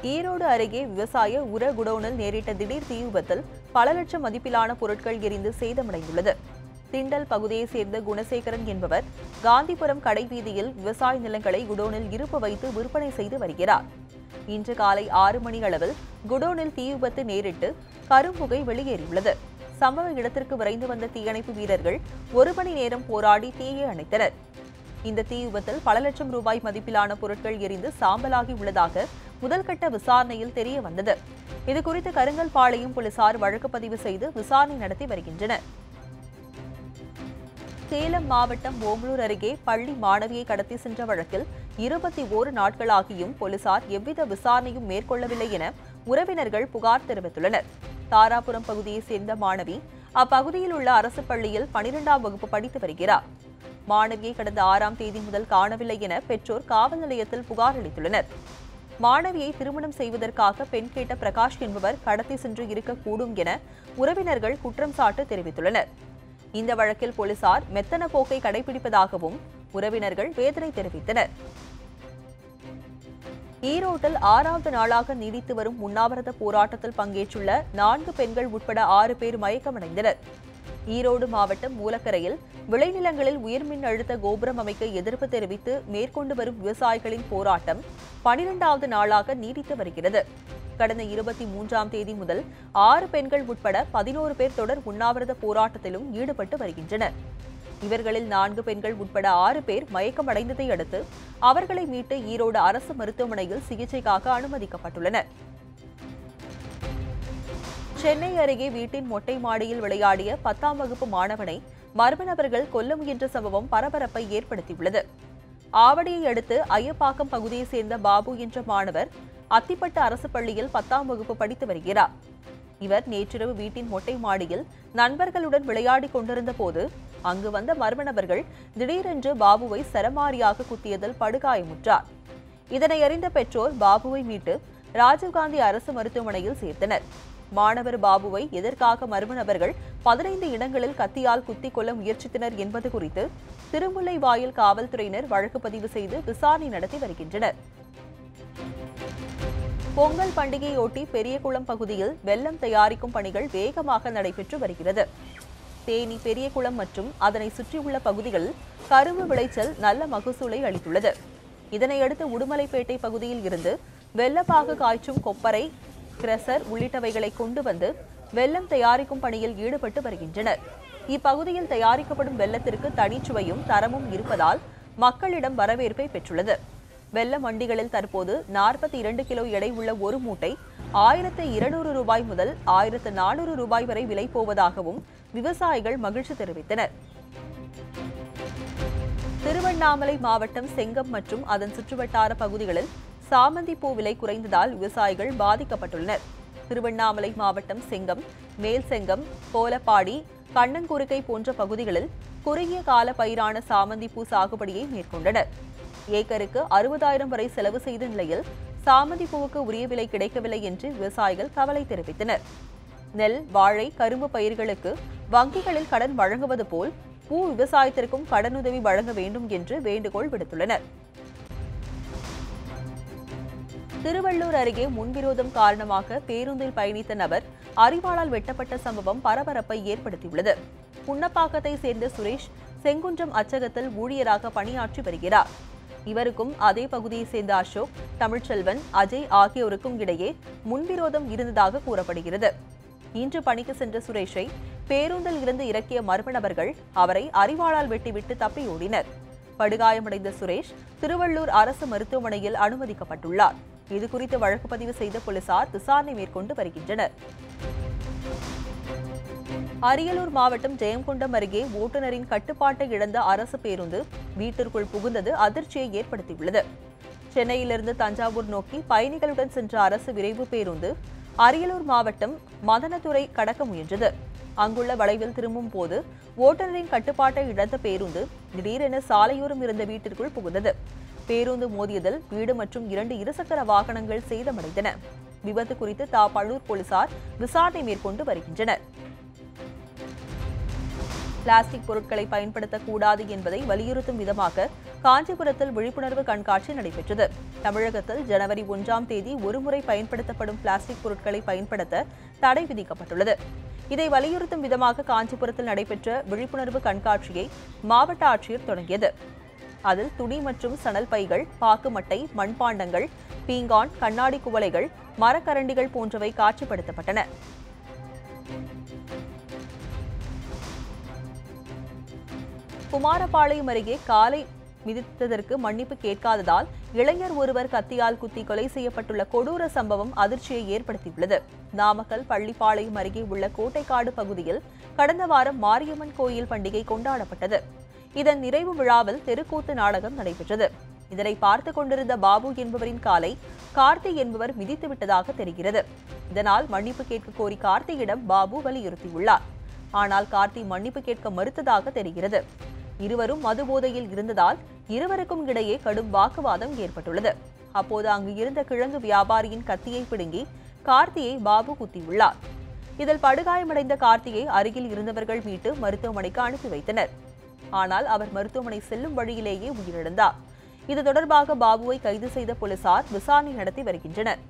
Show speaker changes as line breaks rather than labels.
ஈரோடு அருகே விவசாய உர குடோனில் நேரிட்ட திடீர் தீ விபத்தில் பல லட்சம் மதிப்பிலான பொருட்கள் எரிந்து சேதமடைந்துள்ளது. திண்டல் பகுதியைச் சேர்ந்த குணசேகரன் என்பவர் காந்திபுரம் கடைவீதியில் விவசாய நிலங்களை குடோனில் இருப்பு வைத்து விற்பனை செய்து வருகிறார். இன்று காலை 6 மணி அளவில் குடோனில் தீ விபத்து நேரிட்டு கரும்புகை வெளியேறியுள்ளது. சம்பவ இடத்திற்கு விரைந்து வந்த தீயணைப்பு வீரர்கள் 1 மணி நேரம் போராடி தீயை அணைத்தனர். இந்த தீ விபத்தில் பல லட்சம் ரூபாய் மதிப்பிலான பொருட்கள் எரிந்து சாம்பலாகி உள்ளதாக முதல்கட்ட விசாரணையில் தெரிய வந்தது. இதுகுறித்து கருங்கல்பாளையம் போலீசார் வழக்கு பதிவு செய்து விசாரணை நடத்தி வருகின்றனர். சேலம் மாவட்டம் ஓமலூர் அருகே பள்ளி மாணவியை கடத்தி சென்ற வழக்கில் 21 நாட்களாகியும் போலீசார் எவ்வித விசாரணையும் மேற்கொள்ளவில்லை என உறவினர்கள் புகார் தெரிவித்துள்ளனர். தாராபுரம் பகுதியைச் சேர்ந்த மாணவி அப்பகுதியில் உள்ள அரசு பள்ளியில் 12ஆம் வகுப்பு படித்து வருகிறார். மாணவியை கடந்த 6ஆம் தேதி முதல் காணவில்லை என பெற்றோர் காவல் நிலையத்தில் புகார் அளித்துள்ளனர். மாணவியை திருமணம் செய்வதற்காக பெண் கேட்ட பிரகாஷ் என்பவர் கடத்தி சென்று இருக்கக்கூடும் என உறவினர்கள் குற்றம் சாட்டு தெரிவித்துள்ளனர். இந்த வழக்கில் போலீசார் மெத்தன போக்கை கடைபிடிப்பதாகவும் உறவினர்கள் வேதனை தெரிவித்தனர். ஈரோட்டில் 6வது நாளாக நீடித்து வரும் உண்ணாவிரத போராட்டத்தில் பங்கேற்றுள்ள 4 பெண்கள் உட்பட 6 பேர் மயக்கமடைந்தனர். ஈரோடு மாவட்டம் மூலக்கரையில் விளைநிலங்களில் உயர்மின் அழுத்த கோபுரம் அமைக்க எதிர்ப்பு தெரிவித்து மேற்கொண்டு வரும் விவசாயிகளின் போராட்டம் 12வது நாளாக நீடித்து வருகிறது. கடந்த 23ஆம் தேதி முதல் 6 பெண்கள் உட்பட 11 பேர் தொடர் உண்ணாவிரத போராட்டத்திலும் ஈடுபட்டு வருகின்றனர். இவர்களில் 4 பெண்கள் உட்பட 6 பேர் மயக்கமடைந்ததை அடுத்து அவர்களை மீட்டு ஈரோடு அரசு மருத்துவமனையில் சிகிச்சைக்காக அனுமதிக்கப்பட்டுள்ளனர். சென்னை அருகே வீட்டின் மொட்டை மாடியில் விளையாடிய 10ஆம் வகுப்பு மாணவனை மர்ம நபர்கள் கொல்ல முயன்ற சம்பவம் பரபரப்பை ஏற்படுத்தியுள்ளது. ஆவடியை அடுத்து ஐயப்பாக்கம் பகுதியைச் சேர்ந்த பாபு என்ற மாணவர் அத்திப்பட்டு அரசு பள்ளியில் 10ஆம் வகுப்பு படித்து வருகிறார். இவர் நேற்றிரவு வீட்டின் மொட்டை மாடியில் நண்பர்களுடன் விளையாடிக் கொண்டிருந்த போது அங்கு வந்த மர்ம நபர்கள் திடீரென்று பாபுவை சரமாரியாக குத்தியதில் படுகாயமுற்றார். இதனை அறிந்த பெற்றோர் பாபுவை மீட்டு ராஜீவ்காந்தி அரசு மருத்துவமனையில் சேர்த்தனர். மாணவர் பாபுவை எதற்காக மர்ம நபர்கள் 15 இடங்களில் கத்தியால் குத்திக் கொள்ள முயற்சித்தனர் என்பது குறித்து திருமுல்லைவாயில் காவல்துறையினர் வழக்கு பதிவு செய்து விசாரணை நடத்தி வருகின்றனர். பொங்கல் பண்டிகையொட்டி பெரியகுளம் பகுதியில் வெல்லம் தயாரிக்கும் பணிகள் வேகமாக நடைபெற்று வருகிறது. தேனி பெரியகுளம் மற்றும் அதனை சுற்றியுள்ள பகுதிகளில் கரும்பு விளைச்சல் நல்ல மகசூலை அளித்துள்ளது. இதனையடுத்து உடுமலைப்பேட்டை பகுதியில் இருந்து வெல்லப்பாகு காய்ச்சும் கொப்பரை, கிரசர் உள்ளிட்டவைகளை கொண்டு வந்து வெல்லம் தயாரிக்கும் பணியில் ஈடுபட்டு வருகின்றனர். இப்பகுதியில் தயாரிக்கப்படும் வெல்லத்திற்கு தனிச்சுவையும் தரமும் இருப்பதால் மக்களிடம் வரவேற்பை பெற்றுள்ளது. வெல்ல மண்டிகளில் தற்போது 42 கிலோ எடை உள்ள ஒரு மூட்டை 1200 ரூபாய் முதல் 1400 ரூபாய் வரை விலை போவதாகவும் விவசாயிகள் மகிழ்ச்சி தெரிவித்தனர். திருவண்ணாமலை மாவட்டம் செங்கம் மற்றும் அதன் சுற்றுவட்டார பகுதிகளில் சாமந்தி பூ விலை குறைந்ததால் விவசாயிகள் பாதிக்கப்பட்டுள்ளனர். திருவண்ணாமலை மாவட்டம் செங்கம், மேல் செங்கம், கோலப்பாடி, கண்ணங்குறுக்கை போன்ற பகுதிகளில் குறுகிய கால பயிரான சாமந்தி பூ சாகுபடியை மேற்கொண்டனர். ஏக்கருக்கு 60,000 வரை செலவு செய்த நிலையில் சாமந்தி பூவுக்கு உரிய விலை கிடைக்கவில்லை என்று விவசாயிகள் கவலை தெரிவித்தனர். நெல், வாழை, கரும்பு பயிர்களுக்கு வங்கிகளில் கடன் வழங்குவது போல் பூ விவசாயத்திற்கும் கடனுதவி வழங்க வேண்டும் என்று வேண்டுகோள் விடுத்துள்ளனர். திருவள்ளூர் அருகே முன்விரோதம் காரணமாக பேருந்தில் பயணித்த நபர் அரிவாளால் வெட்டப்பட்ட சம்பவம் பரபரப்பை ஏற்படுத்தியுள்ளது. புன்னப்பாக்கத்தை சேர்ந்த சுரேஷ் செங்குன்றம் அச்சகத்தில் ஊழியராக பணியாற்றி வருகிறார். இவருக்கும் அதே பகுதியைச் சேர்ந்த அசோக், தமிழ்ச்செல்வன், அஜய் ஆகியோருக்கும் இடையே முன்விரோதம் இருந்ததாக கூறப்படுகிறது. இன்று பணிக்கு சென்ற சுரேஷை பேருந்தில் இருந்து இறக்கிய மர்ம நபர்கள் அவரை அரிவாளால் வெட்டிவிட்டு தப்பி ஓடினர். படுகாயமடைந்த சுரேஷ் திருவள்ளூர் அரசு மருத்துவமனையில் அனுமதிக்கப்பட்டுள்ளார். இதுகுறித்து வழக்கு பதிவு செய்த போலீசார் விசாரணை மேற்கொண்டு வருகின்றனர். அரியலூர் மாவட்டம் ஜெயங்கொண்டம் அருகே ஓட்டுநரின் கட்டுப்பாட்டை இழந்த அரசு பேருந்து வீட்டிற்குள் புகுந்தது அதிர்ச்சியை ஏற்படுத்தியுள்ளது. சென்னையிலிருந்து தஞ்சாவூர் நோக்கி பயணிகளுடன் சென்ற அரசு விரைவு பேருந்து அரியலூர் மாவட்டம் மதனதுரை கடக்க முயன்றது. அங்குள்ள வளைவில் திரும்பும் போது ஓட்டுநரின் கட்டுப்பாட்டை இழந்த பேருந்து திடீரென சாலையோரம் இருந்த வீட்டிற்குள் புகுந்தது. பேருந்து மோதியதில் வீடு மற்றும் 2 இருசக்கர வாகனங்கள் சேதமடைந்தன. விபத்து குறித்து தாப்பள்ளூர் போலீசார் விசாரணை மேற்கொண்டு வருகின்றனர். பிளாஸ்டிக் பொருட்களை பயன்படுத்தக்கூடாது என்பதை வலியுறுத்தும் விதமாக காஞ்சிபுரத்தில் விழிப்புணர்வு கண்காட்சி நடைபெற்றது. தமிழகத்தில் ஜனவரி 1ஆம் தேதி ஒருமுறை பயன்படுத்தப்படும் பிளாஸ்டிக் பொருட்களை பயன்படுத்த தடை விதிக்கப்பட்டுள்ளது. இதை வலியுறுத்தும் விதமாக காஞ்சிபுரத்தில் நடைபெற்ற விழிப்புணர்வு கண்காட்சியை மாவட்ட ஆட்சியர் தொடங்கியது. அதில் துணி மற்றும் சணல் பைகள், பாக்கு மட்டை, மண்பாண்டங்கள், பீங்கான், கண்ணாடி குவளைகள், மரக்கரண்டிகள் போன்றவை காட்சிப்படுத்தப்பட்டன. குமாரபாளையம் அருகே காலை மிதித்ததற்கு மன்னிப்பு கேட்காததால் இளைஞர் ஒருவர் கத்தியால் குத்தி கொலை செய்யப்பட்டுள்ள கொடூர சம்பவம் அதிர்ச்சியை ஏற்படுத்தியுள்ளது. நாமக்கல் பள்ளிப்பாளையம் அருகே உள்ள கோட்டைக்காடு பகுதியில் கடந்த வாரம் மாரியம்மன் கோயில் பண்டிகை கொண்டாடப்பட்டது. இதன் நிறைவு விழாவில் தெருக்கூத்து நாடகம் நடைபெற்றது. இதனை பார்த்துக் கொண்டிருந்த பாபு என்பவரின் காலை கார்த்தி என்பவர் மிதித்துவிட்டதாக தெரிகிறது. இதனால் மன்னிப்பு கேட்க கோரி கார்த்தியிடம் பாபு வலியுறுத்தியுள்ளார். ஆனால் கார்த்தி மன்னிப்பு கேட்க மறுத்ததாக தெரிகிறது. இருவரும் மது போதையில் இருந்ததால் இருவருக்கும் இடையே கடும் வாக்குவாதம் ஏற்பட்டுள்ளது. அப்போது அங்கு இருந்த கிழங்கு வியாபாரியின் கத்தியை பிடுங்கி கார்த்தியை பாபு குத்தியுள்ளார். இதில் படுகாயமடைந்த கார்த்தியை அருகில் இருந்தவர்கள் மீட்டு மருத்துவமனைக்கு அனுப்பி வைத்தனர். ஆனால் அவர் மருத்துவமனை செல்லும் வழியிலேயே உயிரிழந்தார். இது தொடர்பாக பாபுவை கைது செய்த போலீசார் விசாரணை நடத்தி வருகின்றனர்.